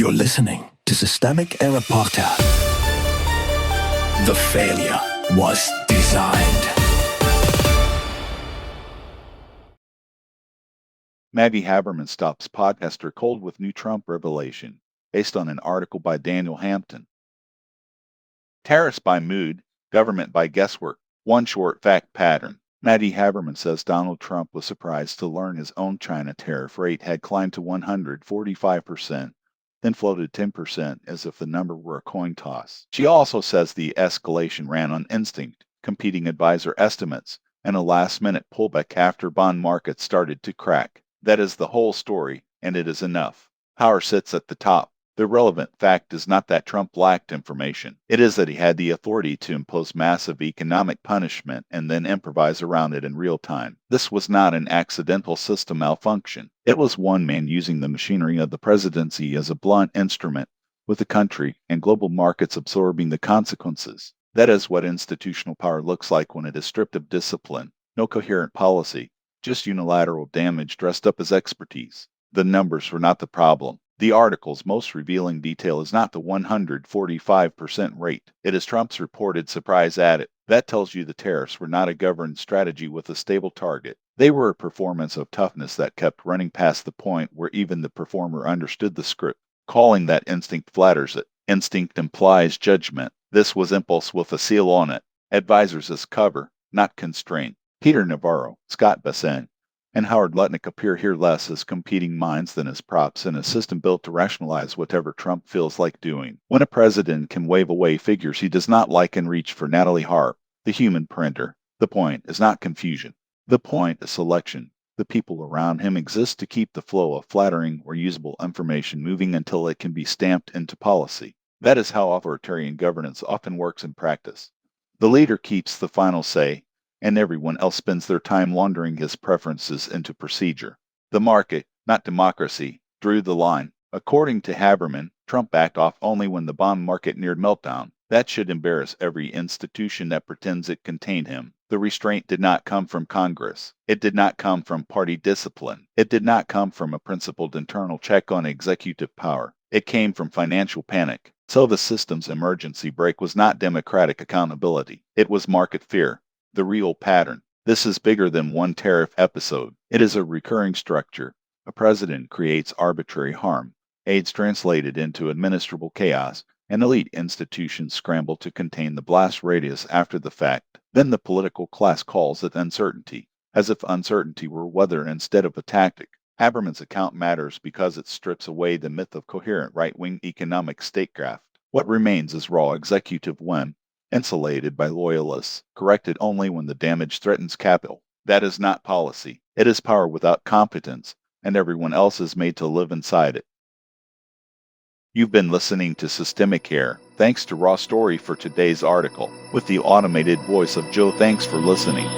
You're listening to Systemic Error Podcast. The failure was designed. Maggie Haberman stops podcaster cold with new Trump revelation, based on an article by Daniel Hampton. Tariffs by mood, government by guesswork. One short fact pattern. Maggie Haberman says Donald Trump was surprised to learn his own China tariff rate had climbed to 145%, then floated 10% as if the number were a coin toss. She also says the escalation ran on instinct, competing advisor estimates, and a last-minute pullback after bond markets started to crack. That is the whole story, and it is enough. Power sits at the top. The relevant fact is not that Trump lacked information. It is that he had the authority to impose massive economic punishment and then improvise around it in real time. This was not an accidental system malfunction. It was one man using the machinery of the presidency as a blunt instrument, with the country and global markets absorbing the consequences. That is what institutional power looks like when it is stripped of discipline. No coherent policy, just unilateral damage dressed up as expertise. The numbers were not the problem. The article's most revealing detail is not the 145% rate. It is Trump's reported surprise at it. That tells you the tariffs were not a governed strategy with a stable target. They were a performance of toughness that kept running past the point where even the performer understood the script. Calling that instinct flatters it. Instinct implies judgment. This was impulse with a seal on it. Advisors as cover, not constraint. Peter Navarro, Scott Bessent, and Howard Lutnick appear here less as competing minds than as props in a system built to rationalize whatever Trump feels like doing. When a president can wave away figures he does not like and reach for Natalie Harp, the human printer, the point is not confusion. The point is selection. The people around him exist to keep the flow of flattering or usable information moving until it can be stamped into policy. That is how authoritarian governance often works in practice. The leader keeps the final say, and everyone else spends their time laundering his preferences into procedure. The market, not democracy, drew the line. According to Haberman, Trump backed off only when the bond market neared meltdown. That should embarrass every institution that pretends it contained him. The restraint did not come from Congress. It did not come from party discipline. It did not come from a principled internal check on executive power. It came from financial panic. So the system's emergency brake was not democratic accountability. It was market fear. The real pattern. This is bigger than one tariff episode. It is a recurring structure. A president creates arbitrary harm. Aids translated into administrable chaos, and elite institutions scramble to contain the blast radius after the fact. Then the political class calls it uncertainty, as if uncertainty were weather instead of a tactic. Haberman's account matters because it strips away the myth of coherent right-wing economic statecraft. What remains is raw executive whim, insulated by loyalists, corrected only when the damage threatens capital. That is not policy. It is power without competence, and everyone else is made to live inside it. You've been listening to Systemic Error. Thanks to Raw Story for today's article, with the automated voice of Joe. Thanks for listening.